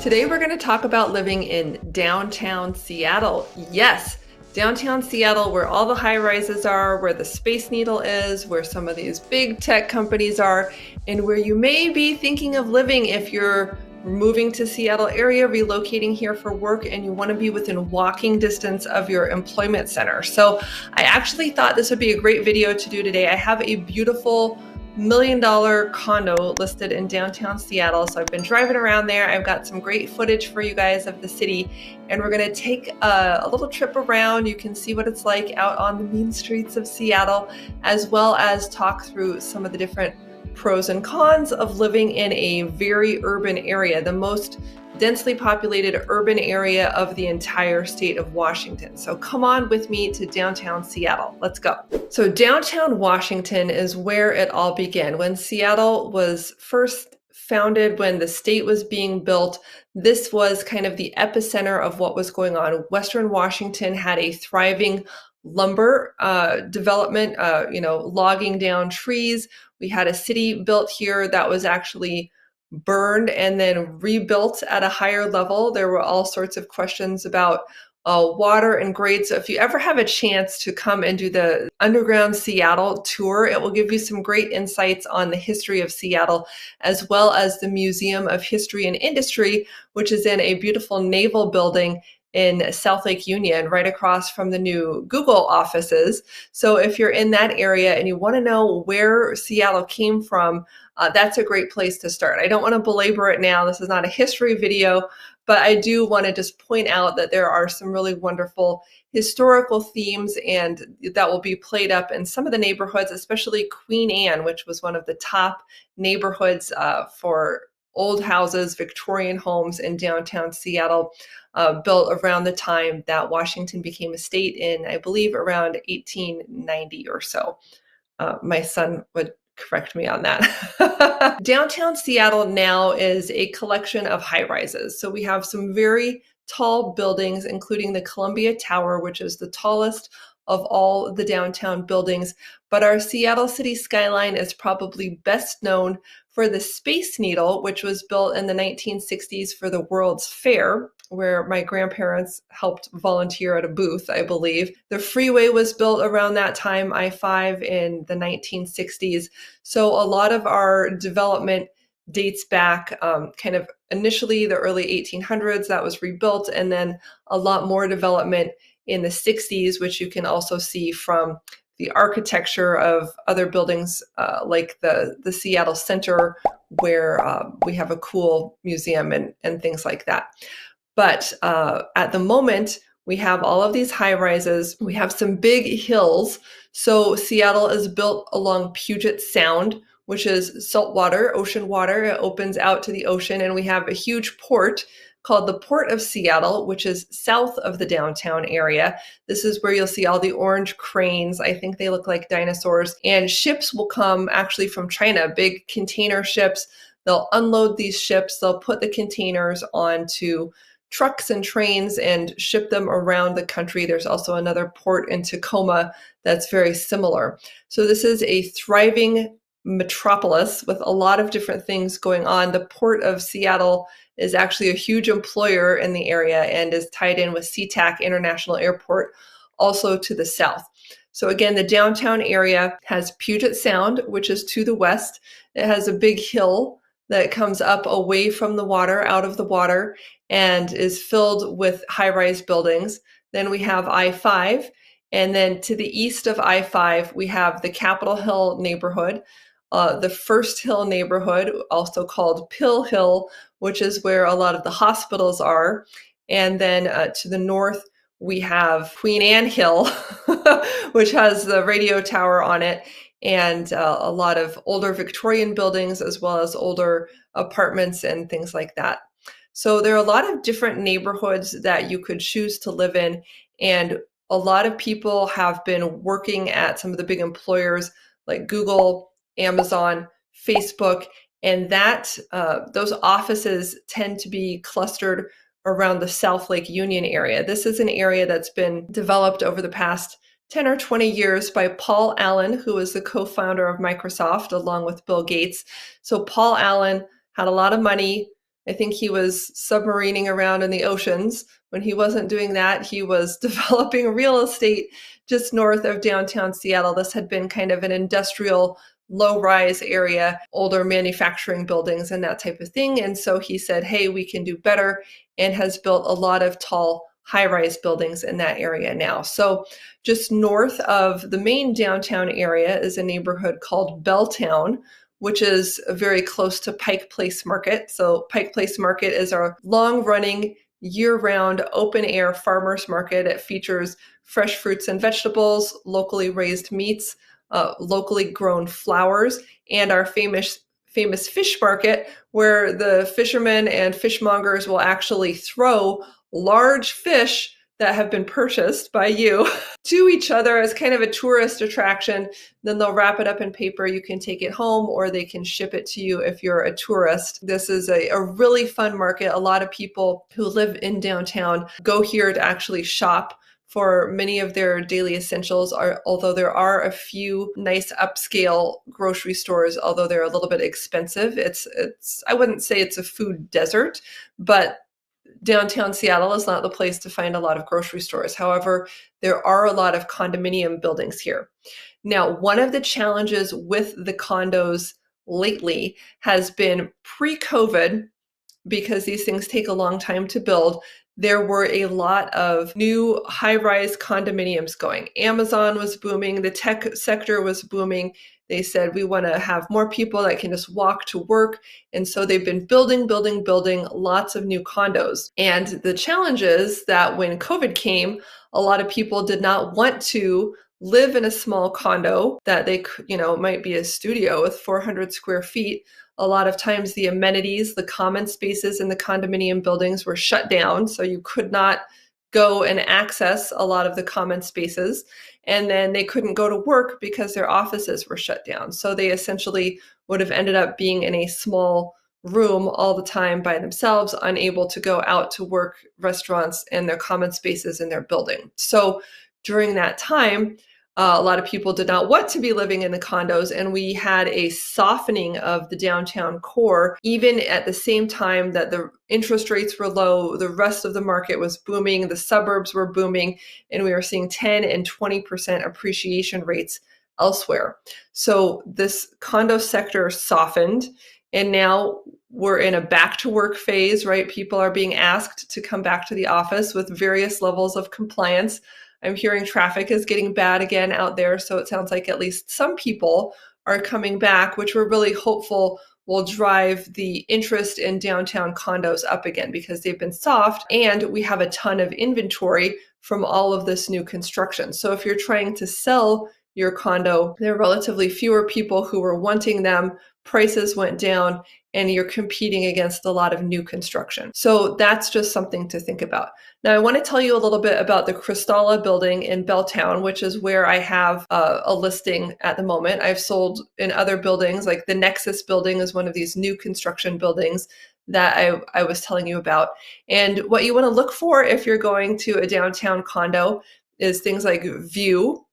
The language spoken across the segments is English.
Today we're going to talk about living in downtown Seattle. Yes, downtown Seattle, where all the high rises are, where the Space Needle is, where some of these big tech companies are, and where you may be thinking of living if you're moving to Seattle area, relocating here for work, and you want to be within walking distance of your employment center. So I actually thought this would be a great video to do today. I have a beautiful $1 million condo listed in downtown Seattle. So I've been driving around there. I've got some great footage for you guys of the city, and we're going to take a little trip around. You can see what it's like out on the mean streets of Seattle, as well as talk through some of the different pros and cons of living in a very urban area, the most densely populated urban area of the entire state of Washington. So come on with me to downtown Seattle. Let's go. So downtown Washington is where it all began. When Seattle was first founded, when the state was being built, this was kind of the epicenter of what was going on. Western Washington had a thriving lumber development, logging down trees. We had a city built here that was actually burned and then rebuilt at a higher level. There were all sorts of questions about water and grade. So if you ever have a chance to come and do the Underground Seattle tour, it will give you some great insights on the history of Seattle, as well as the Museum of History and Industry, which is in a beautiful naval building in South Lake Union, right across from the new Google offices. So if you're in that area and you want to know where Seattle came from, that's a great place to start. I don't want to belabor it now. This is not a history video, but I do want to just point out that there are some really wonderful historical themes and that will be played up in some of the neighborhoods, especially Queen Anne, which was one of the top neighborhoods for old houses, Victorian homes in downtown Seattle, built around the time that Washington became a state in, I believe, around 1890 or so. My son would correct me on that. Downtown Seattle now is a collection of high rises. So we have some very tall buildings, including the Columbia Tower, which is the tallest of all the downtown buildings. But our Seattle city skyline is probably best known for the Space Needle, which was built in the 1960s for the World's Fair, where my grandparents helped volunteer at a booth, I believe. The freeway was built around that time, I-5, in the 1960s. So a lot of our development dates back kind of initially the early 1800s, that was rebuilt, and then a lot more development in the 60s, which you can also see from the architecture of other buildings like the Seattle Center, where we have a cool museum and things like that. But at the moment, we have all of these high rises. We have some big hills. So Seattle is built along Puget Sound, which is saltwater, ocean water. It opens out to the ocean, and we have a huge port called the Port of Seattle, which is south of the downtown area. This is where you'll see all the orange cranes. I think they look like dinosaurs. And ships will come actually from China, big container ships. They'll unload these ships. They'll put the containers onto trucks and trains and ship them around the country. There's also another port in Tacoma that's very similar. So this is a thriving metropolis with a lot of different things going on. The Port of Seattle is actually a huge employer in the area and is tied in with SeaTac International Airport, also to the south. So again, the downtown area has Puget Sound, which is to the west. It has a big hill that comes up away from the water, out of the water, and is filled with high-rise buildings. Then we have I-5, and then to the east of I-5, we have the Capitol Hill neighborhood, the First Hill neighborhood, also called Pill Hill, which is where a lot of the hospitals are. And then to the north, we have Queen Anne Hill, which has the radio tower on it, and a lot of older Victorian buildings, as well as older apartments and things like that. So there are a lot of different neighborhoods that you could choose to live in, and a lot of people have been working at some of the big employers like Google, Amazon, Facebook, and that those offices tend to be clustered around the South Lake Union area. This is an area that's been developed over the past 10 or 20 years by Paul Allen, who is the co-founder of Microsoft, along with Bill Gates. So Paul Allen had a lot of money, I think he was submarining around in the oceans. When he wasn't doing that, he was developing real estate just north of downtown Seattle. This had been kind of an industrial low-rise area, older manufacturing buildings and that type of thing. And so he said, hey, we can do better, and has built a lot of tall high-rise buildings in that area now. So just north of the main downtown area is a neighborhood called Belltown, which is very close to Pike Place Market. So Pike Place Market is our long-running, year-round, open-air farmers market. It features fresh fruits and vegetables, locally raised meats, locally grown flowers, and our famous fish market, where the fishermen and fishmongers will actually throw large fish that have been purchased by you to each other as kind of a tourist attraction. Then they'll wrap it up in paper. You can take it home, or they can ship it to you if you're a tourist. This is a really fun market. A lot of people who live in downtown go here to actually shop for many of their daily essentials, although there are a few nice upscale grocery stores, although they're a little bit expensive. It's I wouldn't say it's a food desert, but downtown Seattle is not the place to find a lot of grocery stores. However, there are a lot of condominium buildings here. Now, one of the challenges with the condos lately has been pre-COVID, because these things take a long time to build. There were a lot of new high-rise condominiums going. Amazon was booming, the tech sector was booming. They said, we want to have more people that can just walk to work. And so they've been building lots of new condos. And the challenge is that when COVID came, a lot of people did not want to live in a small condo that they, might be a studio with 400 square feet. A lot of times the amenities, the common spaces in the condominium buildings were shut down, so you could not go and access a lot of the common spaces. And then they couldn't go to work because their offices were shut down. So they essentially would have ended up being in a small room all the time by themselves, unable to go out to work, restaurants, and their common spaces in their building. So during that time, a lot of people did not want to be living in the condos, and we had a softening of the downtown core. Even at the same time that the interest rates were low, the rest of the market was booming, the suburbs were booming, and we were seeing 10 and 20% appreciation rates elsewhere. So this condo sector softened, and now we're in a back to work phase, right? People are being asked to come back to the office with various levels of compliance. I'm hearing traffic is getting bad again out there. So it sounds like at least some people are coming back, which we're really hopeful will drive the interest in downtown condos up again, because they've been soft and we have a ton of inventory from all of this new construction. So if you're trying to sell your condo, there are relatively fewer people who are wanting them, prices went down, and you're competing against a lot of new construction. So that's just something to think about. Now, I want to tell you a little bit about the Cristala building in Belltown, which is where I have a listing at the moment. I've sold in other buildings, like the Nexus building is one of these new construction buildings that I was telling you about. And what you want to look for if you're going to a downtown condo is things like view,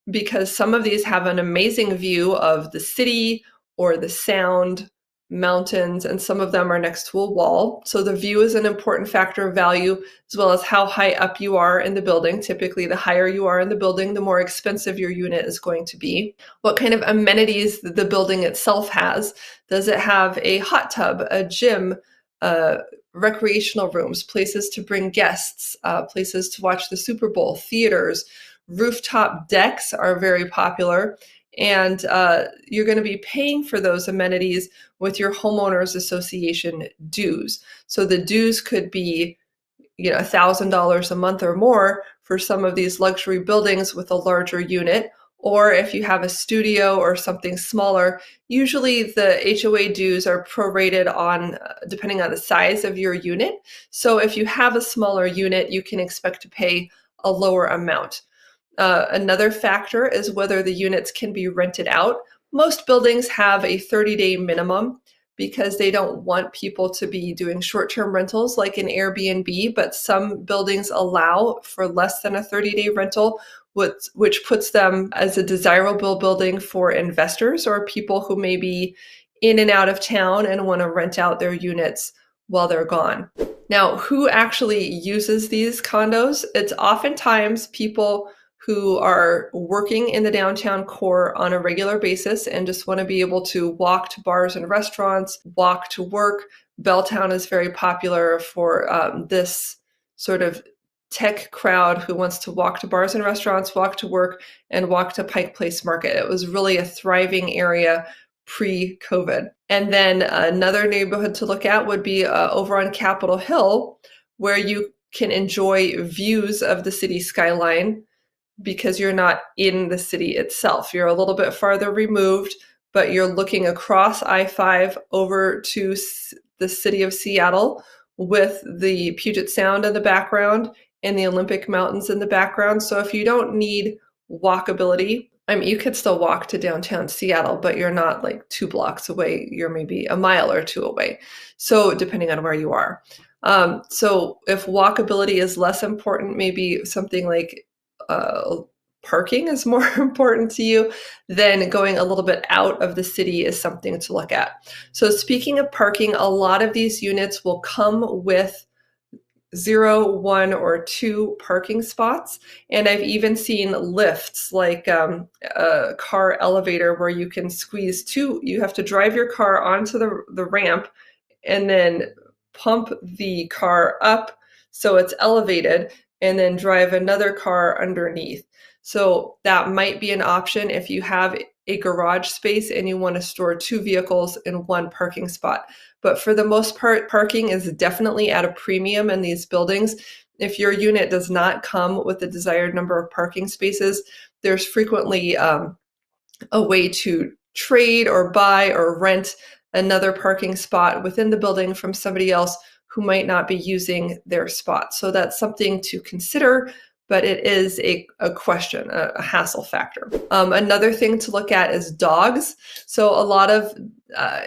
because some of these have an amazing view of the city or the sound, mountains, and some of them are next to a wall. So the view is an important factor of value, as well as how high up you are in the building. Typically, the higher you are in the building, the more expensive your unit is going to be. What kind of amenities the building itself has. Does it have a hot tub, a gym, recreational rooms, places to bring guests, places to watch the Super Bowl, theaters? Rooftop decks are very popular. And you're going to be paying for those amenities with your homeowners association dues. So the dues could be, $1,000 a month or more for some of these luxury buildings with a larger unit. Or if you have a studio or something smaller, usually the HOA dues are prorated on depending on the size of your unit. So if you have a smaller unit, you can expect to pay a lower amount. Another factor is whether the units can be rented out. Most buildings have a 30-day minimum because they don't want people to be doing short-term rentals like an Airbnb, but some buildings allow for less than a 30-day rental, which puts them as a desirable building for investors or people who maybe in and out of town and want to rent out their units while they're gone. Now, who actually uses these condos? It's oftentimes people who are working in the downtown core on a regular basis and just want to be able to walk to bars and restaurants, walk to work. Belltown is very popular for this sort of tech crowd who wants to walk to bars and restaurants, walk to work, and walk to Pike Place Market. It was really a thriving area pre-COVID. And then another neighborhood to look at would be over on Capitol Hill, where you can enjoy views of the city skyline because you're not in the city itself. You're a little bit farther removed, but you're looking across I-5 over to the city of Seattle with the Puget Sound in the background and the Olympic Mountains in the background. So if you don't need walkability, I mean, you could still walk to downtown Seattle, but you're not like 2 blocks away. You're maybe a mile or 2 away. So depending on where you are. So if walkability is less important, maybe something like parking is more important to you, then going a little bit out of the city is something to look at. So speaking of parking, a lot of these units will come with 0, 1, or 2 parking spots. And I've even seen lifts like a car elevator where you can squeeze 2. You have to drive your car onto the ramp and then pump the car up so it's elevated and then drive another car underneath. So that might be an option if you have a garage space and you want to store 2 vehicles in 1 parking spot. But for the most part, parking is definitely at a premium in these buildings. If your unit does not come with the desired number of parking spaces, there's frequently a way to trade or buy or rent another parking spot within the building from somebody else who might not be using their spot. So that's something to consider, but it is a question, a hassle factor. Another thing to look at is dogs. So a lot of,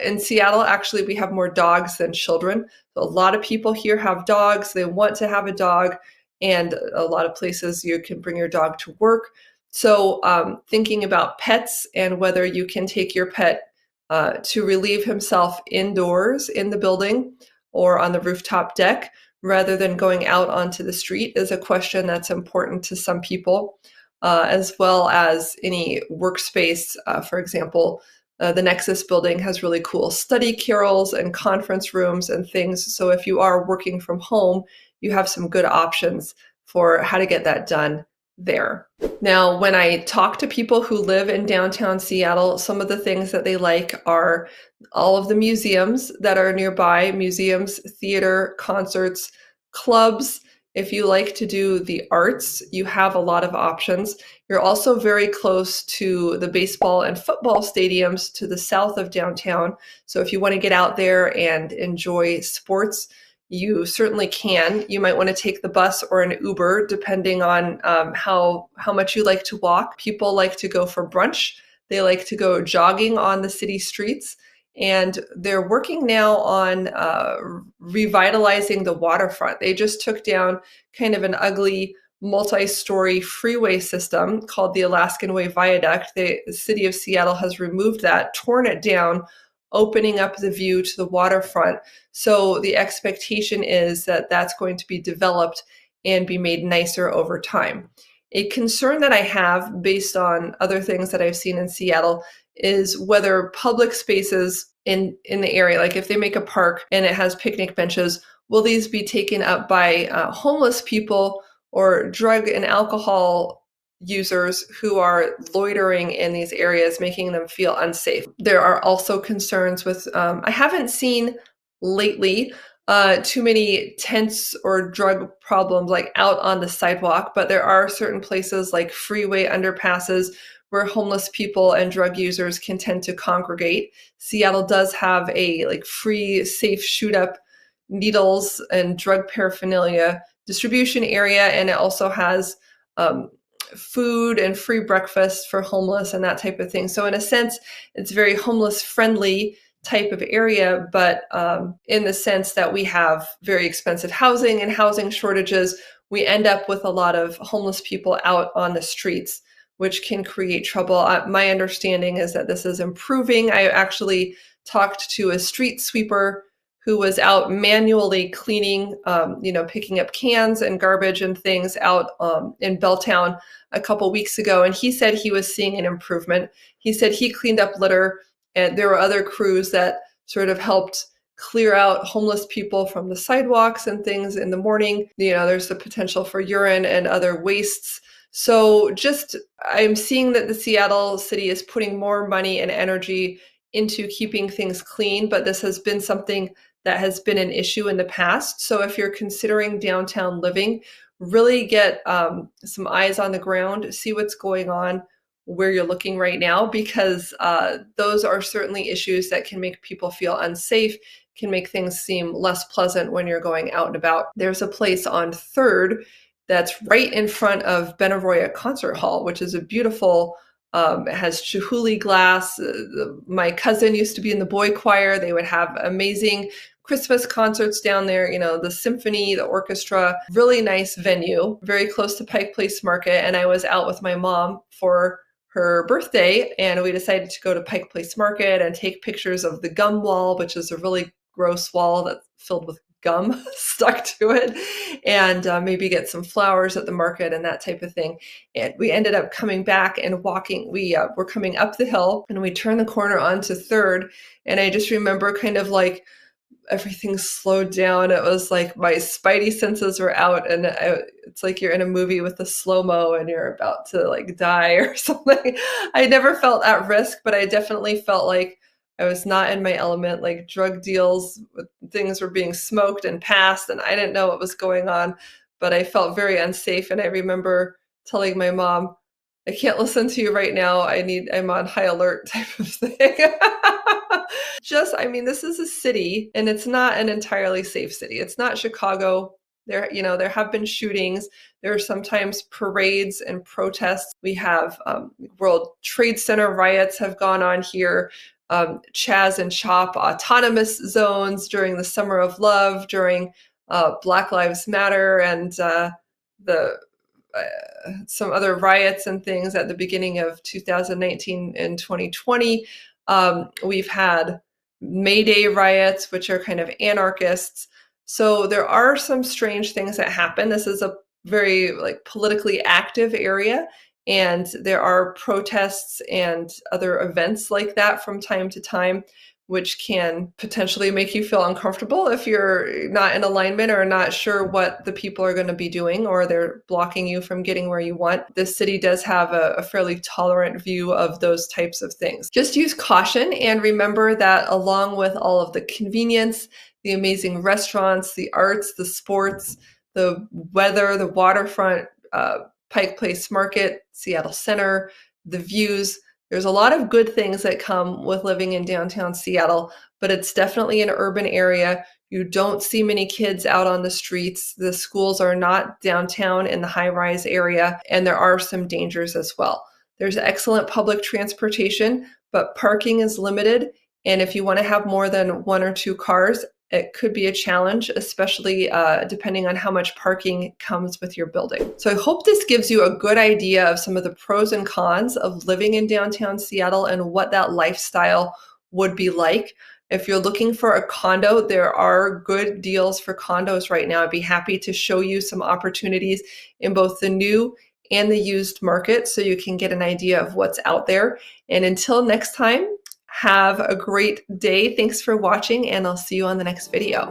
in Seattle, actually, we have more dogs than children. So a lot of people here have dogs. They want to have a dog, and a lot of places you can bring your dog to work. So thinking about pets and whether you can take your pet to relieve himself indoors in the building or on the rooftop deck rather than going out onto the street is a question that's important to some people, as well as any workspace. For example, the Nexus building has really cool study carrels and conference rooms and things. So if you are working from home, you have some good options for how to get that done there. Now, when I talk to people who live in downtown Seattle, some of the things that they like are all of the museums that are nearby, museums, theater, concerts, clubs. If you like to do the arts, you have a lot of options. You're also very close to the baseball and football stadiums to the south of downtown. So if you want to get out there and enjoy sports, you certainly can. You might want to take the bus or an Uber, depending on how much you like to walk. People like to go for brunch. They like to go jogging on the city streets. And they're working now on revitalizing the waterfront. They just took down kind of an ugly multi-story freeway system called the Alaskan Way Viaduct. The city of Seattle has removed that, torn it down, opening up the view to the waterfront. So the expectation is that that's going to be developed and be made nicer over time. A concern that I have based on other things that I've seen in Seattle is whether public spaces in the area, like if they make a park and it has picnic benches, will these be taken up by homeless people or drug and alcohol users who are loitering in these areas, making them feel unsafe? There are also concerns with, I haven't seen lately too many tents or drug problems like out on the sidewalk, but there are certain places like freeway underpasses where homeless people and drug users can tend to congregate. Seattle does have a like free, safe shoot up needles and drug paraphernalia distribution area, and it also has food and free breakfast for homeless and that type of thing. So in a sense, it's very homeless friendly type of area, but in the sense that we have very expensive housing and housing shortages, we end up with a lot of homeless people out on the streets, which can create trouble. My understanding is that this is improving. I actually talked to a street sweeper who was out manually cleaning, picking up cans and garbage and things out in Belltown a couple weeks ago. And he said he was seeing an improvement. He said he cleaned up litter, and there were other crews that sort of helped clear out homeless people from the sidewalks and things in the morning. There's the potential for urine and other wastes. So I'm seeing that the Seattle city is putting more money and energy into keeping things clean, but this has been something that has been an issue in the past. So if you're considering downtown living, really get some eyes on the ground, see what's going on where you're looking right now, because those are certainly issues that can make people feel unsafe, can make things seem less pleasant when you're going out and about. There's a place on 3rd that's right in front of Benaroya Concert Hall, which is a beautiful, it has Chihuly glass. My cousin used to be in the boy choir. They would have amazing Christmas concerts down there, the symphony, the orchestra, really nice venue, very close to Pike Place Market. And I was out with my mom for her birthday, and we decided to go to Pike Place Market and take pictures of the gum wall, which is a really gross wall that's filled with gum stuck to it, and maybe get some flowers at the market and that type of thing. And we ended up coming back and walking. We were coming up the hill, and we turned the corner onto 3rd, and I just remember kind of like everything slowed down. It was like my spidey senses were out, and it's like you're in a movie with the slow-mo and you're about to like die or something. I never felt at risk, but I definitely felt like I was not in my element. Like drug deals, things were being smoked and passed, and I didn't know what was going on, but I felt very unsafe. And I remember telling my mom, I can't listen to you right now. I'm on high alert type of thing. This is a city, and it's not an entirely safe city. It's not Chicago. There have been shootings. There are sometimes parades and protests. We have World Trade Center riots have gone on here. Chaz and Chop autonomous zones during the Summer of Love, during Black Lives Matter, and some other riots and things at the beginning of 2019 and 2020. We've had May Day riots, which are kind of anarchists. So there are some strange things that happen. This is a very politically active area, and there are protests and other events like that from time to time, which can potentially make you feel uncomfortable if you're not in alignment or not sure what the people are going to be doing, or they're blocking you from getting where you want. This city does have a fairly tolerant view of those types of things. Just use caution, and remember that along with all of the convenience, the amazing restaurants, the arts, the sports, the weather, the waterfront, Pike Place Market, Seattle Center, the views, there's a lot of good things that come with living in downtown Seattle, but it's definitely an urban area. You don't see many kids out on the streets. The schools are not downtown in the high-rise area, and there are some dangers as well. There's excellent public transportation, but parking is limited, and if you want to have more than 1 or 2 cars, it could be a challenge, especially depending on how much parking comes with your building. So I hope this gives you a good idea of some of the pros and cons of living in downtown Seattle and what that lifestyle would be like. If you're looking for a condo, there are good deals for condos right now. I'd be happy to show you some opportunities in both the new and the used market so you can get an idea of what's out there. And until next time, have a great day. Thanks for watching, and I'll see you on the next video.